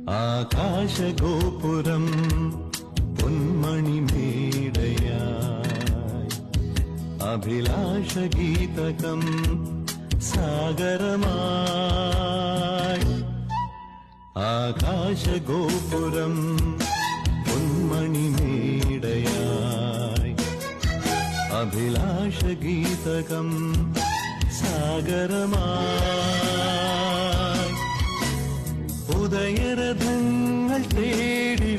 ആകാശഗോപുരം പൊന്മണിമേടയായി അഭിലാഷഗീതകം സാഗരമായി ആകാശഗോപുരം പൊന്മണിമേടയായി അഭിലാഷഗീതകം സാഗരമായി ഉദയരഥങ്ങൾ തേടി